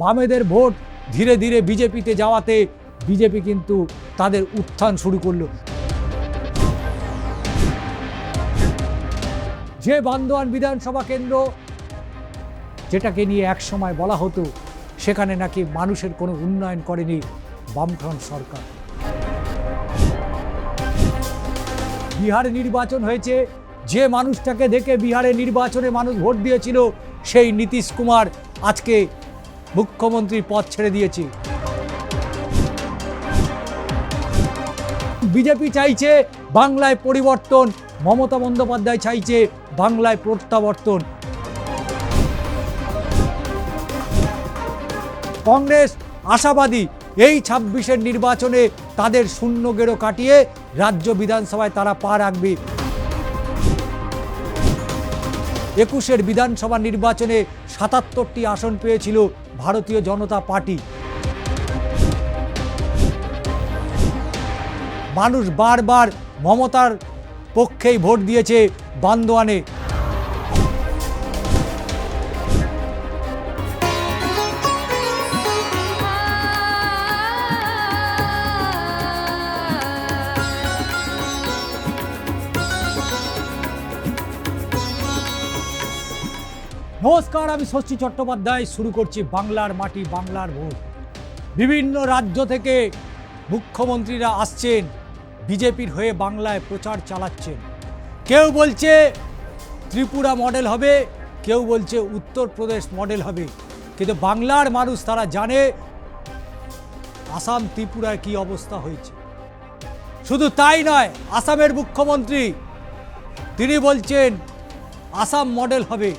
বামেদের ভোট ধীরে ধীরে বিজেপিতে যাওয়াতে বিজেপি কিন্তু তাদের উত্থান শুরু করলো। যে বান্দোয়ান বিধানসভা কেন্দ্র যেটাকে নিয়ে এক সময় বলা হতো সেখানে নাকি মানুষের কোনো উন্নয়ন করেনি বামফ্রন্ট সরকার। বিহারে নির্বাচন হয়েছে, যে মানুষটাকে দেখে বিহারে নির্বাচনে মানুষ ভোট দিয়েছিল সেই নীতিশ কুমার আজকে মুখ্যমন্ত্রীর পদ ছেড়ে দিয়েছে। বিজেপি চাইছে বাংলায় পরিবর্তন, মমতা বন্দ্যোপাধ্যায় চাইছে বাংলায় প্রত্যাবর্তন। কংগ্রেস আশাবাদী এই 26-এর নির্বাচনে তাদের শূন্য গেরো কাটিয়ে রাজ্য বিধানসভায় তারা পা রাখবে। 21-এর বিধানসভা নির্বাচনে 77টি আসন পেয়েছিল ভারতীয় জনতা পার্টি। মানুষ বারবার মমতার পক্ষেই ভোট দিয়েছে বান্দোয়ানে। নমস্কার, আমি ষষ্ঠী চট্টোপাধ্যায়। শুরু করছি বাংলার মাটি বাংলার ভোট। বিভিন্ন রাজ্য থেকে মুখ্যমন্ত্রীরা আসছেন, বিজেপির হয়ে বাংলায় প্রচার চালাচ্ছেন। কেউ বলছে ত্রিপুরা মডেল হবে, কেউ বলছে উত্তরপ্রদেশ মডেল হবে, কিন্তু বাংলার মানুষ তারা জানে আসাম ত্রিপুরার কি অবস্থা হয়েছে। শুধু তাই নয়, আসামের মুখ্যমন্ত্রী তিনি বলছেন আসাম মডেল হবে,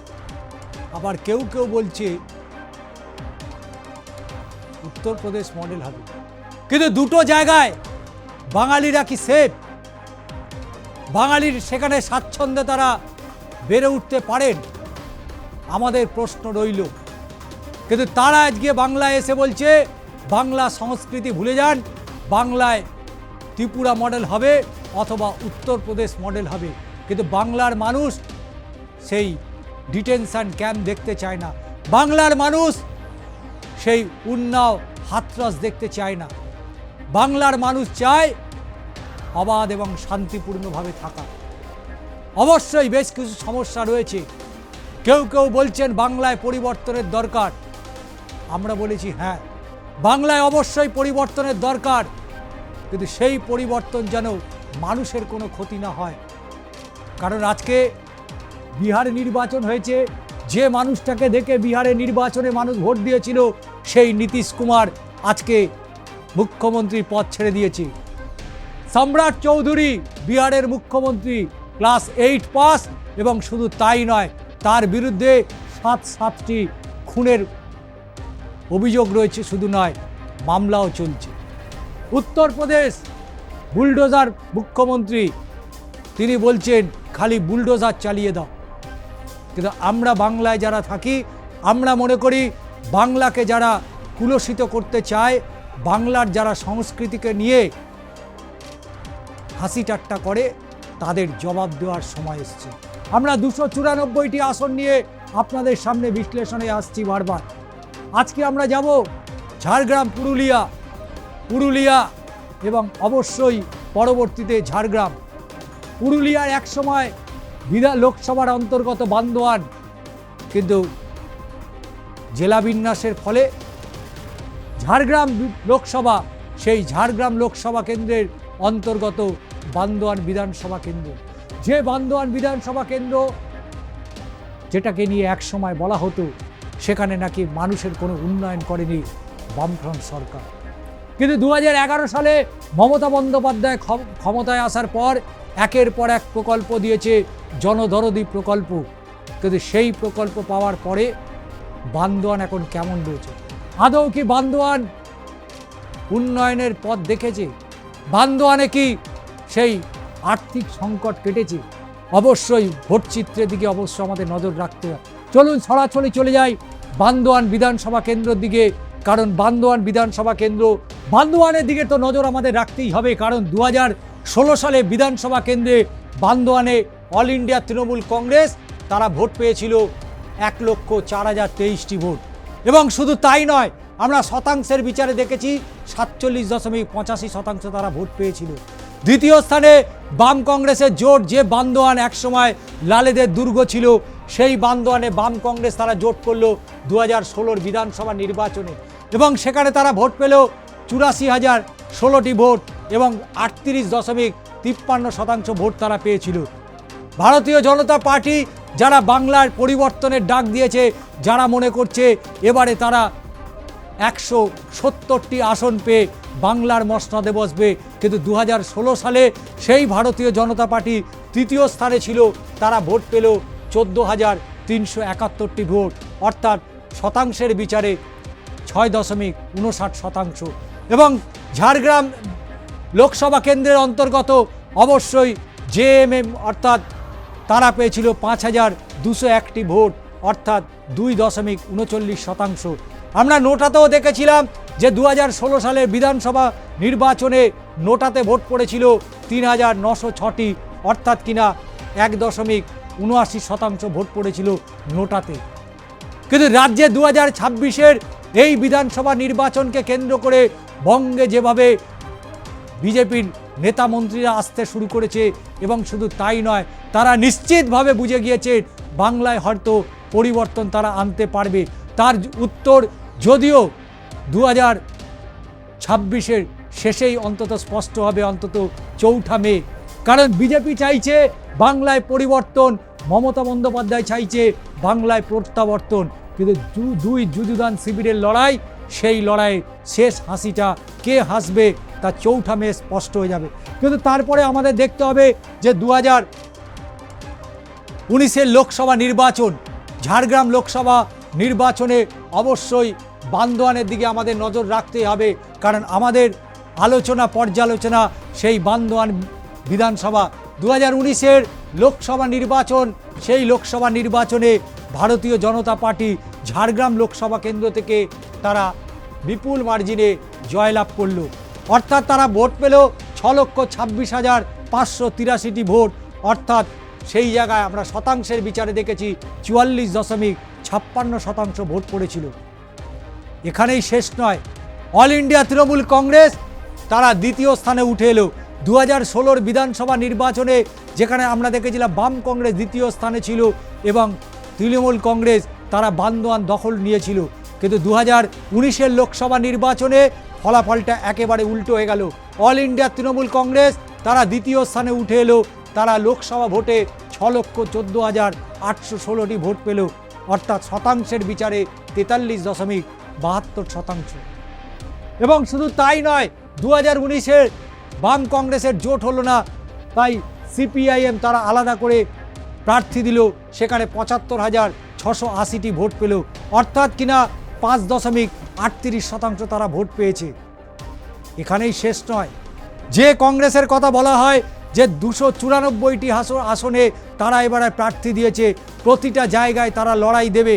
আবার কেউ কেউ বলছে উত্তরপ্রদেশ মডেল হবে। কিন্তু দুটো জায়গায় বাঙালিরা কি সেফ? বাঙালির সেখানে স্বাচ্ছন্দ্যে তারা বেড়ে উঠতে পারেন? আমাদের প্রশ্ন রইল। কিন্তু তারা আজকে বাংলায় এসে বলছে বাংলা সংস্কৃতি ভুলে যান, বাংলায় ত্রিপুরা মডেল হবে অথবা উত্তরপ্রদেশ মডেল হবে। কিন্তু বাংলার মানুষ সেই ডিটেনশন ক্যাম্প দেখতে চায় না, বাংলার মানুষ সেই উন্নাও হাতরাস দেখতে চায় না। বাংলার মানুষ চায় অবাধ এবং শান্তিপূর্ণভাবে থাকা। অবশ্যই বেশ কিছু সমস্যা রয়েছে। কেউ কেউ বলছেন বাংলায় পরিবর্তনের দরকার। আমরা বলেছি হ্যাঁ, বাংলায় অবশ্যই পরিবর্তনের দরকার, কিন্তু সেই পরিবর্তন যেন মানুষের কোনো ক্ষতি না হয়। কারণ আজকে বিহারে নির্বাচন হয়েছে, যে মানুষটাকে দেখে বিহারে নির্বাচনে মানুষ ভোট দিয়েছিল সেই নীতিশ কুমার আজকে মুখ্যমন্ত্রীর পদ ছেড়ে দিয়েছে। সম্রাট চৌধুরী বিহারের মুখ্যমন্ত্রী, ক্লাস 8 পাস, এবং শুধু তাই নয়, তার বিরুদ্ধে 7টি খুনের অভিযোগ রয়েছে। শুধু নয়, মামলাও চলছে। উত্তরপ্রদেশ বুলডোজার মুখ্যমন্ত্রী, তিনি বলছেন খালি বুলডোজার চালিয়ে দাও। কিন্তু আমরা বাংলায় যারা থাকি, আমরা মনে করি বাংলাকে যারা কুলসিত করতে চায়, বাংলার যারা সংস্কৃতিকে নিয়ে হাসি ঠাট্টা করে, তাদের জবাব দেওয়ার সময় এসছে। আমরা 294টি আসন নিয়ে আপনাদের সামনে বিশ্লেষণে আসছি বারবার। আজকে আমরা যাব ঝাড়গ্রাম, পুরুলিয়া এবং অবশ্যই পরবর্তীতে ঝাড়গ্রাম। পুরুলিয়ার এক সময় লোকসভার অন্তর্গত বান্দোয়ান, কিন্তু জেলা বিন্যাসের ফলে ঝাড়গ্রাম লোকসভা, সেই ঝাড়গ্রাম লোকসভা কেন্দ্রের অন্তর্গত বান্দোয়ান বিধানসভা কেন্দ্র। যে বান্দোয়ান বিধানসভা কেন্দ্র যেটাকে নিয়ে এক সময় বলা হতো সেখানে নাকি মানুষের কোনো উন্নয়ন করেনি বামফ্রন্ট সরকার। কিন্তু 2011 সালে মমতা বন্দ্যোপাধ্যায় ক্ষমতায় আসার পর একের পর এক প্রকল্প দিয়েছে, জনদরদি প্রকল্প। কিন্তু সেই প্রকল্প পাওয়ার পরে বান্দোয়ান এখন কেমন রয়েছে? আদৌ কি বান্দোয়ান উন্নয়নের পথ দেখেছে? বান্দোয়ানে কি সেই আর্থিক সংকট কেটেছে? অবশ্যই ভোটচিত্রের দিকে অবশ্যই আমাদের নজর রাখতে হবে। চলুন সরাসরি চলে যাই বান্দোয়ান বিধানসভা কেন্দ্রের দিকে, কারণ বান্দোয়ান বিধানসভা কেন্দ্র, বান্দোয়ানের দিকে তো নজর আমাদের রাখতেই হবে। কারণ 2016 সালে বিধানসভা কেন্দ্রে বান্দোয়ানে অল ইন্ডিয়া তৃণমূল কংগ্রেস তারা ভোট পেয়েছিল 1,04,023টি ভোট। এবং শুধু তাই নয়, আমরা শতাংশের বিচারে দেখেছি 47.85% তারা ভোট পেয়েছিল। দ্বিতীয় স্থানে বাম কংগ্রেসের জোট, যে বান্দোয়ান একসময় লালেদের দুর্গ ছিল, সেই বান্দোয়ানে বাম কংগ্রেস তারা জোট করলো 2016 বিধানসভা নির্বাচনে এবং সেখানে তারা ভোট পেল 84,016টি ভোট এবং 38.53% ভোট তারা পেয়েছিল। ভারতীয় জনতা পার্টি যারা বাংলার পরিবর্তনের ডাক দিয়েছে, যারা মনে করছে এবারে তারা 170টি আসন পেয়ে বাংলার মসনদে বসবে, কিন্তু 2016 সালে সেই ভারতীয় জনতা পার্টি তৃতীয় স্থানে ছিল, তারা ভোট পেল 14,371টি ভোট, অর্থাৎ শতাংশের বিচারে 6.59%। এবং ঝাড়গ্রাম লোকসভা কেন্দ্রের অন্তর্গত অবশ্যই জেএমএম, অর্থাৎ তারা পেয়েছিল 5,201টি ভোট, অর্থাৎ 2.39%। আমরা নোটাতেও দেখেছিলাম যে 2016 সালের বিধানসভা নির্বাচনে নোটাতে ভোট পড়েছিল 3,906টি, অর্থাৎ কিনা 1.79% ভোট পড়েছিল নোটাতে। কিন্তু রাজ্যে 2026-এর এই বিধানসভা নির্বাচনকে কেন্দ্র করে বঙ্গে যেভাবে বিজেপির নেতা মন্ত্রীরা আসতে শুরু করেছে, এবং শুধু তাই নয়, তারা নিশ্চিতভাবে বুঝে গিয়েছে বাংলায় হয়তো পরিবর্তন তারা আনতে পারবে। তার উত্তর যদিও 2026-এর শেষেই অন্তত স্পষ্ট হবে, অন্তত 4 মে। কারণ বিজেপি চাইছে বাংলায় পরিবর্তন, মমতা বন্দ্যোপাধ্যায় চাইছে বাংলায় প্রত্যাবর্তন, কিন্তু দুই যুযুধান শিবিরের লড়াই, সেই লড়াইয়ে শেষ হাসিটা কে হাসবে তা 4 মে স্পষ্ট হয়ে যাবে। কিন্তু তারপরে আমাদের দেখতে হবে যে 2019-এর লোকসভা নির্বাচন, ঝাড়গ্রাম লোকসভা নির্বাচনে অবশ্যই বান্দোয়ানের দিকে আমাদের নজর রাখতে হবে, কারণ আমাদের আলোচনা পর্যালোচনা সেই বান্দোয়ান বিধানসভা। 2019-এর লোকসভা নির্বাচন, সেই লোকসভা নির্বাচনে ভারতীয় জনতা পার্টি ঝাড়গ্রাম লোকসভা কেন্দ্র থেকে তারা বিপুল মার্জিনে জয়লাভ করল, অর্থাৎ তারা ভোট পেল 6,26,583টি ভোট, অর্থাৎ সেই জায়গায় আমরা শতাংশের বিচারে দেখেছি 44.56% ভোট পড়েছিল। এখানেই শেষ নয়, অল ইন্ডিয়া তৃণমূল কংগ্রেস তারা দ্বিতীয় স্থানে উঠে এলো। 2016 বিধানসভা নির্বাচনে যেখানে আমরা দেখেছিলাম বাম কংগ্রেস দ্বিতীয় স্থানে ছিল এবং তৃণমূল কংগ্রেস তারা বান্দোয়ান দখল নিয়েছিল, কিন্তু 2019-এর লোকসভা নির্বাচনে ফলাফলটা একেবারে উল্টো হয়ে গেল। অল ইন্ডিয়া তৃণমূল কংগ্রেস তারা দ্বিতীয় স্থানে উঠে এলো, তারা লোকসভা ভোটে 6,14,816টি ভোট পেল, অর্থাৎ শতাংশের বিচারে 43.72%। এবং শুধু তাই নয়, 2019-এর বাম কংগ্রেসের জোট হলো না, তাই সিপিআইএম তারা আলাদা করে প্রার্থী দিল, সেখানে 75,680টি ভোট পেল, অর্থাৎ কিনা 5.38% তারা ভোট পেয়েছে। এখানেই শেষ নয়, যে কংগ্রেসের কথা বলা হয় যে 294টি আসনে তারা এবারে প্রার্থী দিয়েছে, প্রতিটা জায়গায় তারা লড়াই দেবে,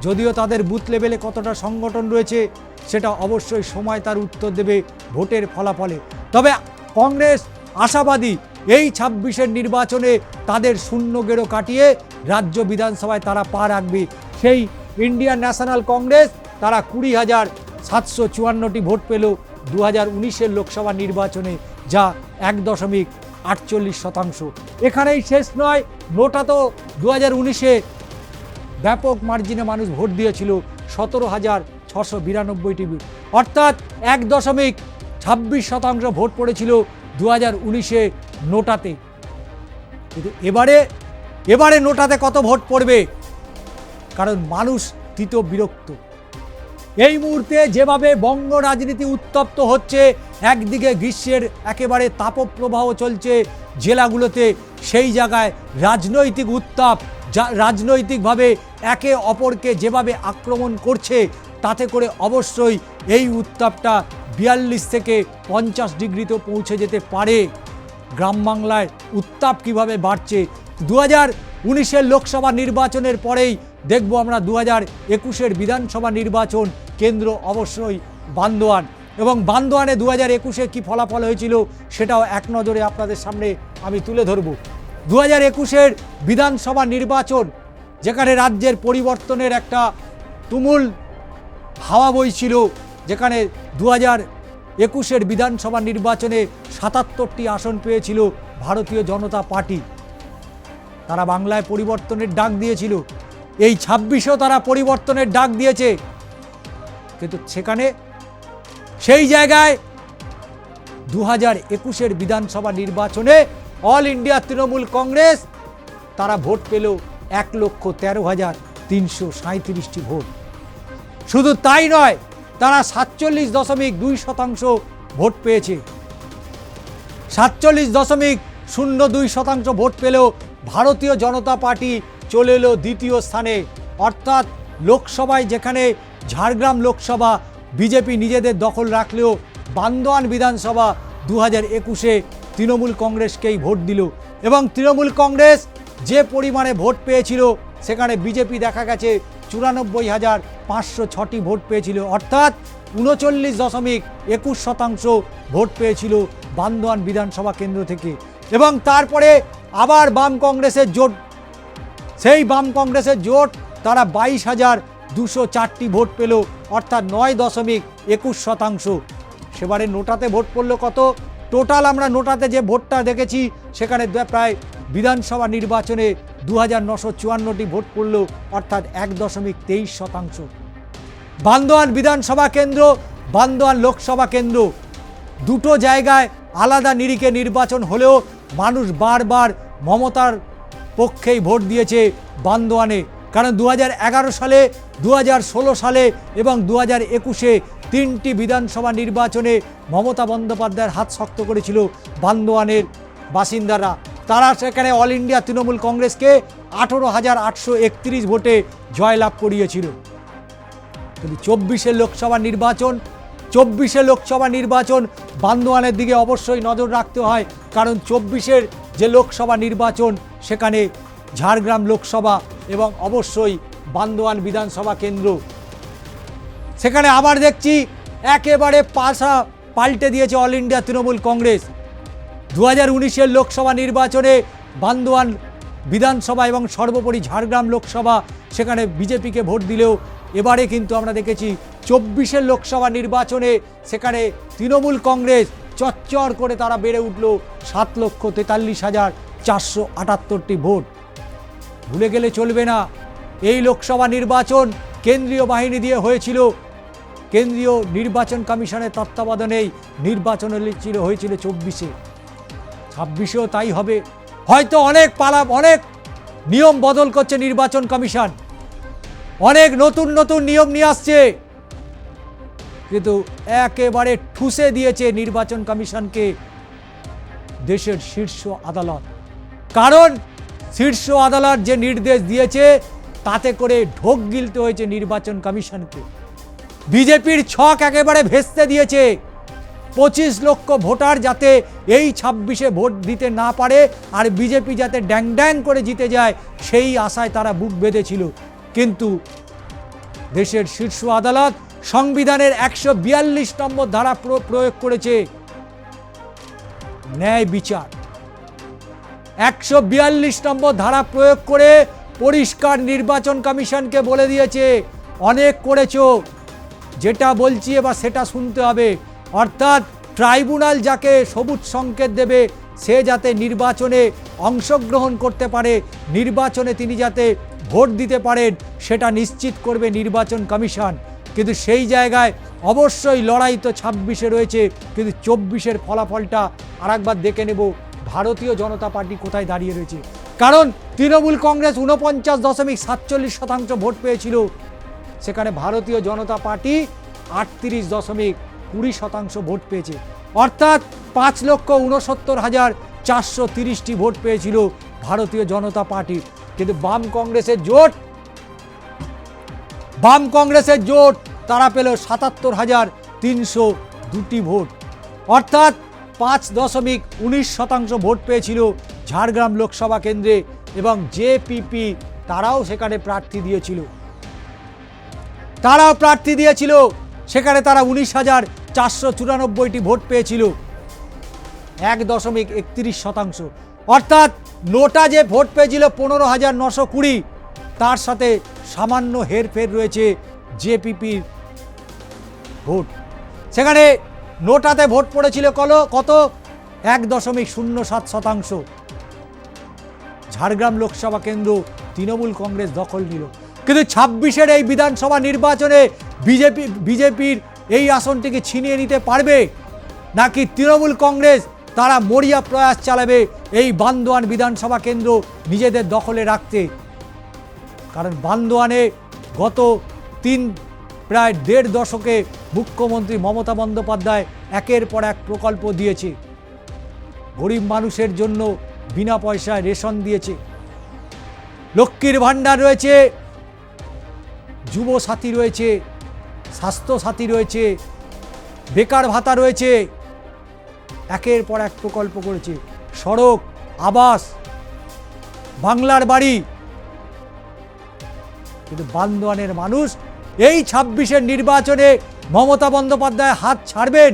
যদিও তাদের বুথ লেভেলে কতটা সংগঠন রয়েছে সেটা অবশ্যই সময় তার উত্তর দেবে ভোটের ফলাফলে। তবে কংগ্রেস আশাবাদী এই 26-এর নির্বাচনে তাদের শূন্য গেরো কাটিয়ে রাজ্য বিধানসভায় তারা পা রাখবে। সেই ইন্ডিয়ান ন্যাশনাল কংগ্রেস তারা 20,754টি ভোট পেল 2019-এর লোকসভা নির্বাচনে, যা 1.48%। এখানেই শেষ নয়, নোটা তো 2019-এ ব্যাপক মার্জিনে মানুষ ভোট দিয়েছিল 17,692টি, অর্থাৎ 1.26% ভোট পড়েছিল 2019-এ নোটাতে। কিন্তু এবারে নোটাতে কত ভোট পড়বে, কারণ মানুষ তীত বিরক্ত। এই মুহূর্তে যেভাবে বঙ্গ রাজনীতি উত্তপ্ত হচ্ছে, একদিকে গ্রীষ্মের একেবারে তাপপ্রবাহ চলছে জেলাগুলোতে, সেই জায়গায় রাজনৈতিক উত্তাপ, রাজনৈতিকভাবে একে অপরকে যেভাবে আক্রমণ করছে, তাতে করে অবশ্যই এই উত্তাপটা 42 থেকে 50 ডিগ্রিতেও পৌঁছে যেতে পারে। গ্রাম বাংলায় উত্তাপ কিভাবে বাড়ছে, 2019-এর লোকসভা নির্বাচনের পরেই দেখব আমরা 2021-এর বিধানসভা নির্বাচন কেন্দ্র অবশ্যই বান্দোয়ান, এবং বান্দোয়ানে 2021-এ কী ফলাফল হয়েছিল সেটাও এক নজরে আপনাদের সামনে আমি তুলে ধরব। 2021-এর বিধানসভা নির্বাচন যেখানে রাজ্যের পরিবর্তনের একটা তুমুল হাওয়া বইছিল, যেখানে 2021 বিধানসভা নির্বাচনে 77টি আসন পেয়েছিল ভারতীয় জনতা পার্টি। তারা বাংলায় পরিবর্তনের ডাক দিয়েছিল, এই 26-এও তারা পরিবর্তনের ডাক দিয়েছে, কিন্তু সেখানে সেই জায়গায় 2021 বিধানসভা নির্বাচনে অল ইন্ডিয়া তৃণমূল কংগ্রেস তারা ভোট পেল 1,13,337টি ভোট। শুধু তাই নয়, তারা 47.2% ভোট পেয়েছে। 47.02% ভোট পেলেও ভারতীয় জনতা পার্টি চলে এলো দ্বিতীয় স্থানে। অর্থাৎ লোকসভায় যেখানে ঝাড়গ্রাম লোকসভা বিজেপি নিজেদের দখল রাখলেও বান্দোয়ান বিধানসভা 2021-এ তৃণমূল কংগ্রেসকেই ভোট দিল, এবং তৃণমূল কংগ্রেস যে পরিমাণে ভোট পেয়েছিল সেখানে বিজেপি দেখা গেছে 94,506টি ভোট পেয়েছিল। অর্থাৎ 39.21% ভোট পেয়েছিল বান্দোয়ান বিধানসভা কেন্দ্র থেকে। এবং তারপরে আবার বাম কংগ্রেসের জোট, সেই বাম কংগ্রেসের জোট তারা 22,204টি ভোট পেল, অর্থাৎ 9.21%। সেবারে নোটাতে ভোট পড়লো কত? টোটাল আমরা নোটাতে যে ভোটটা দেখেছি সেখানে প্রায় বিধানসভা নির্বাচনে 2,954টি ভোট পড়ল, অর্থাৎ 1.23%। বান্দোয়ান বিধানসভা কেন্দ্র, বান্দোয়ান লোকসভা কেন্দ্র দুটো জায়গায় আলাদা নিরিখে নির্বাচন হলেও মানুষ বারবার মমতার পক্ষেই ভোট দিয়েছে বান্দোয়ানে। কারণ 2011 সালে, 2016 সালে এবং 2021-এ 3টি বিধানসভা নির্বাচনে মমতা বন্দ্যোপাধ্যায়ের হাত শক্ত করেছিল বান্দোয়ানের বাসিন্দারা। তারা সেখানে অল ইন্ডিয়া তৃণমূল কংগ্রেসকে 18,831 ভোটে জয়লাভ করিয়েছিল। কিন্তু 24-এর লোকসভা নির্বাচন বান্দোয়ানের দিকে অবশ্যই নজর রাখতে হয়, কারণ 24-এর যে লোকসভা নির্বাচন সেখানে ঝাড়গ্রাম লোকসভা এবং অবশ্যই বান্দোয়ান বিধানসভা কেন্দ্র। সেখানে আবার দেখছি একেবারে পাল্টে দিয়েছে অল ইন্ডিয়া তৃণমূল কংগ্রেস। 2019-এর লোকসভা নির্বাচনে বান্দোয়ান বিধানসভা এবং সর্বোপরি ঝাড়গ্রাম লোকসভা সেখানে বিজেপিকে ভোট দিলেও এবারে কিন্তু আমরা দেখেছি 24-এর লোকসভা নির্বাচনে সেখানে তৃণমূল কংগ্রেস চচ্চর করে তারা বেড়ে উঠল 7,43,478টি ভোট। ভুলে গেলে চলবে না, এই লোকসভা নির্বাচন কেন্দ্রীয় বাহিনী দিয়ে হয়েছিল, কেন্দ্রীয় নির্বাচন কমিশনের তত্ত্বাবধানেই নির্বাচন হয়েছিল 24-এ। 26-এও তাই হবে। হয়তো অনেক নিয়ম বদল করছে নির্বাচন কমিশন, অনেক নতুন নিয়ম নিয়ে আসছে, কিন্তু একেবারে ঠুসে দিয়েছে নির্বাচন কমিশনকে দেশের শীর্ষ আদালত। কারণ শীর্ষ আদালত যে নির্দেশ দিয়েছে তাতে করে ঢোক গিলতে হয়েছে নির্বাচন কমিশনকে। বিজেপির ছক একেবারে ভেস্তে দিয়েছে। 25 লক্ষ ভোটার যাতে এই 26-এ ভোট দিতে না পারে আর বিজেপি যাতে ড্যাং ড্যাং করে জিতে যায়, সেই আশায় তারা বুক বেঁধেছিল। কিন্তু দেশের শীর্ষ আদালত সংবিধানের 142 নম্বর ধারা প্রয়োগ করেছে, ন্যায় বিচার। 142 নম্বর ধারা প্রয়োগ করে পরিষ্কার নির্বাচন কমিশনকে বলে দিয়েছে, অনেক করেছো, যেটা বলছি এবার সেটা শুনতে হবে। অর্থাৎ ট্রাইব্যুনাল যাকে সবুজ সংকেত দেবে সে যাতে নির্বাচনে অংশগ্রহণ করতে পারে, নির্বাচনে তিনি যাতে ভোট দিতে পারেন, সেটা নিশ্চিত করবে নির্বাচন কমিশন। কিন্তু সেই জায়গায় অবশ্যই লড়াই তো 26-এ রয়েছে, কিন্তু 24-এর ফলাফলটা আরেকবার দেখে নেব ভারতীয় জনতা পার্টি কোথায় দাঁড়িয়ে রয়েছে। কারণ তৃণমূল কংগ্রেস 49.47% ভোট পেয়েছিল, সেখানে ভারতীয় জনতা পার্টি 38.20% ভোট পেয়েছে। অর্থাৎ 5,69,430টি ভোট পেয়েছিল ভারতীয় জনতা পার্টি। কিন্তু বাম কংগ্রেসের জোট তারা পেল 77,302টি ভোট, অর্থাৎ 5.19% ভোট পেয়েছিল ঝাড়গ্রাম লোকসভা কেন্দ্রে। এবং জেপিপি তারাও সেখানে প্রার্থী দিয়েছিল, সেখানে তারা 19,494টি ভোট পেয়েছিল, 1.31%। অর্থাৎ নোটা যে ভোট পেয়েছিল 15,920, তার সাথে সামান্য হেরফের রয়েছে জেপিপির ভোট। সেখানে নোটাতে ভোট পড়েছিল কত 1.07%। ঝাড়গ্রাম লোকসভা কেন্দ্র তৃণমূল কংগ্রেস দখল নিল। কিন্তু 26-এর এই বিধানসভা নির্বাচনে বিজেপির এই আসনটিকে ছিনিয়ে নিতে পারবে নাকি তৃণমূল কংগ্রেস তারা মরিয়া প্রয়াস চালাবে এই বান্দোয়ান বিধানসভা কেন্দ্র নিজেদের দখলে রাখতে? কারণ বান্দোয়ানে গত প্রায় 1.5 দশকে মুখ্যমন্ত্রী মমতা বন্দ্যোপাধ্যায় একের পর এক প্রকল্প দিয়েছে। গরিব মানুষের জন্য বিনা পয়সায় রেশন দিয়েছে, লক্ষ্মীর ভাণ্ডার রয়েছে, যুব সাথী রয়েছে, স্বাস্থ্য সাথী রয়েছে, বেকার ভাতা রয়েছে, একের পর এক প্রকল্প করেছে, সড়ক, আবাস, বাংলার বাড়ি। কিন্তু বান্দোয়ানের মানুষ এই 26-এর নির্বাচনে মমতা বন্দ্যোপাধ্যায় হাত ছাড়বেন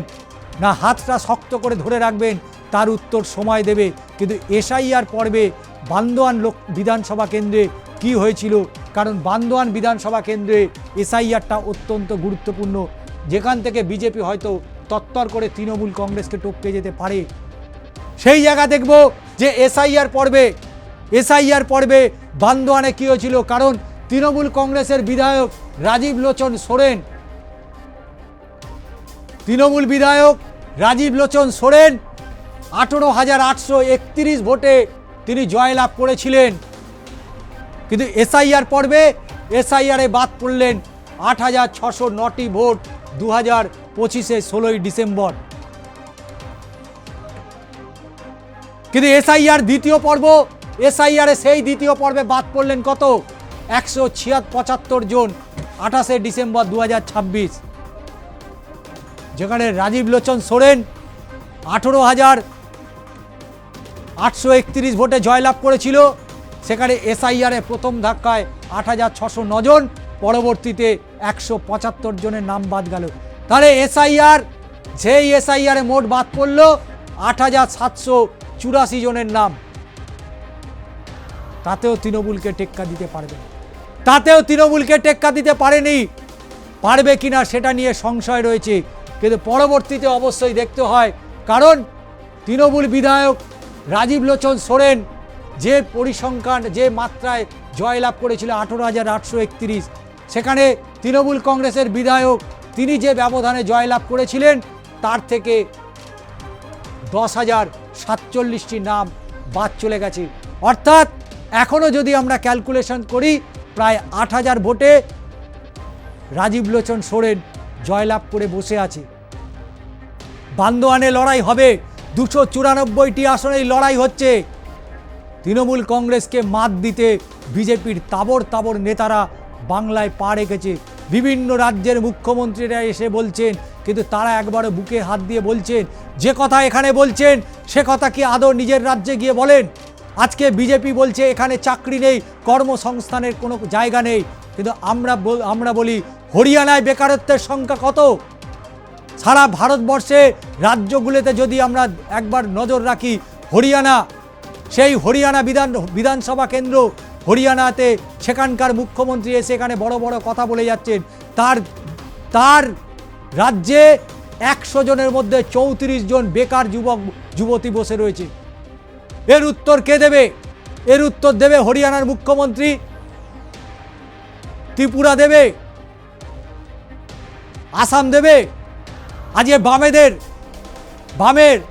না হাতটা শক্ত করে ধরে রাখবেন তার উত্তর সময় দেবে। কিন্তু এসআইআর পর্বে বান্দোয়ান বিধানসভা কেন্দ্রে কি হয়েছিল? কারণ বান্দোয়ান বিধানসভা কেন্দ্রে এসআইআরটা অত্যন্ত গুরুত্বপূর্ণ, যেখান থেকে বিজেপি হয়তো তত্তর করে তৃণমূল কংগ্রেসকে টপকে যেতে পারে। সেই জায়গা দেখব যে এসআইআর পর্বে বান্দোয়ানে কি হয়েছিল। কারণ তৃণমূল কংগ্রেসের বিধায়ক রাজীব লোচন সোরেন 18,831 ভোটে তিনি জয়লাভ করেছিলেন। কিন্তু এসআইআর পর্বে এসআইআরে বাদ পড়লেন 8,609টি ভোট 2025-এ 16ই ডিসেম্বর। কিন্তু সেই দ্বিতীয় পর্বে বাদ পড়লেন কত? 175 জন 28শে ডিসেম্বর 2026, যেখানে রাজীব লোচন সোরেন 18,831 ভোটে জয়লাভ করেছিল। সেখানে এসআইআরে প্রথম ধাক্কায় 8,609 জন, পরবর্তীতে 175 জনের নাম বাদ গেল। তাহলে এসআইআরে মোট বাদ পড়ল 8,784 জনের নাম। তাতেও তৃণমূলকে টেক্কা দিতে পারেনি। পারবে কিনা সেটা নিয়ে সংশয় রয়েছে। কিন্তু পরবর্তীতে অবশ্যই দেখতে হয়, কারণ তৃণমূল বিধায়ক রাজীব লোচন সোরেন যে পরিসংখ্যান, যে মাত্রায় জয়লাভ করেছিল 18,831, সেখানে তৃণমূল কংগ্রেসের বিধায়ক তিনি যে ব্যবধানে জয়লাভ করেছিলেন তার থেকে 10,047টি নাম বাদ চলে গেছে। অর্থাৎ এখনও যদি আমরা ক্যালকুলেশন করি, প্রায় 8,000 ভোটে রাজীব লোচন সোরেন জয়লাভ করে বসে আছে। বান্দোয়ানে লড়াই হবে, 294টি আসনেই লড়াই হচ্ছে। তৃণমূল কংগ্রেসকে মাত দিতে বিজেপির তাবড় নেতারা বাংলায় পা রেখেছে। বিভিন্ন রাজ্যের মুখ্যমন্ত্রীরা এসে বলছেন, কিন্তু তারা একবারও বুকে হাত দিয়ে বলছেন যে কথা এখানে বলছেন সে কথা কি আদৌ নিজের রাজ্যে গিয়ে বলেন? আজকে বিজেপি বলছে এখানে চাকরি নেই, কর্মসংস্থানের কোনো জায়গা নেই। কিন্তু আমরা বলি হরিয়ানায় বেকারত্বের সংখ্যা কত? সারা ভারতবর্ষে রাজ্যগুলোতে যদি আমরা একবার নজর রাখি, সেই হরিয়ানা বিধানসভা কেন্দ্র, হরিয়ানাতে সেখানকার মুখ্যমন্ত্রী এসে এখানে বড় বড় কথা বলে যাচ্ছেন। তার রাজ্যে 100 জনের মধ্যে 34 জন বেকার যুবতী বসে রয়েছে। এর উত্তর কে দেবে? এর উত্তর দেবে হরিয়ানার মুখ্যমন্ত্রী, ত্রিপুরা দেবে, আসাম দেবে। আজকে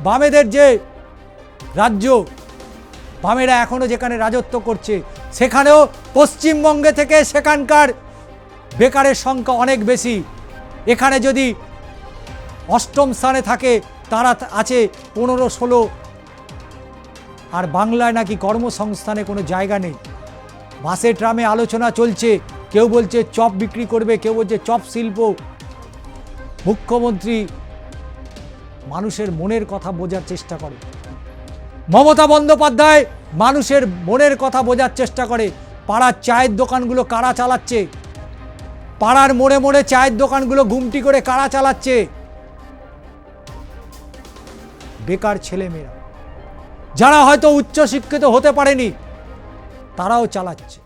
বামেদের যে রাজ্য, বামেরা এখনো যেখানে রাজত্ব করছে, সেখানেও পশ্চিমবঙ্গে থেকে সেখানকার বেকারের সংখ্যা অনেক বেশি। এখানে যদি 8ম স্থানে থাকে, তারা আছে 15-16। আর বাংলায় নাকি কর্মসংস্থানে কোনো জায়গা নেই। বাসে ট্রামে আলোচনা চলছে, কেউ বলছে চপ বিক্রি করবে, কেউ বলছে চপ শিল্প। মুখ্যমন্ত্রী মানুষের মনের কথা বোঝার চেষ্টা করে, মমতা বন্দ্যোপাধ্যায় মানুষের মনের কথা বোঝার চেষ্টা করে। পাড়ার চায়ের দোকানগুলো কারা চালাচ্ছে? পাড়ার মোড়ে চায়ের দোকানগুলো গুমটি করে কারা চালাচ্ছে? বেকার ছেলেমেয়েরা, যারা হয়তো উচ্চশিক্ষিত হতে পারেনি, তারাও চালাচ্ছে।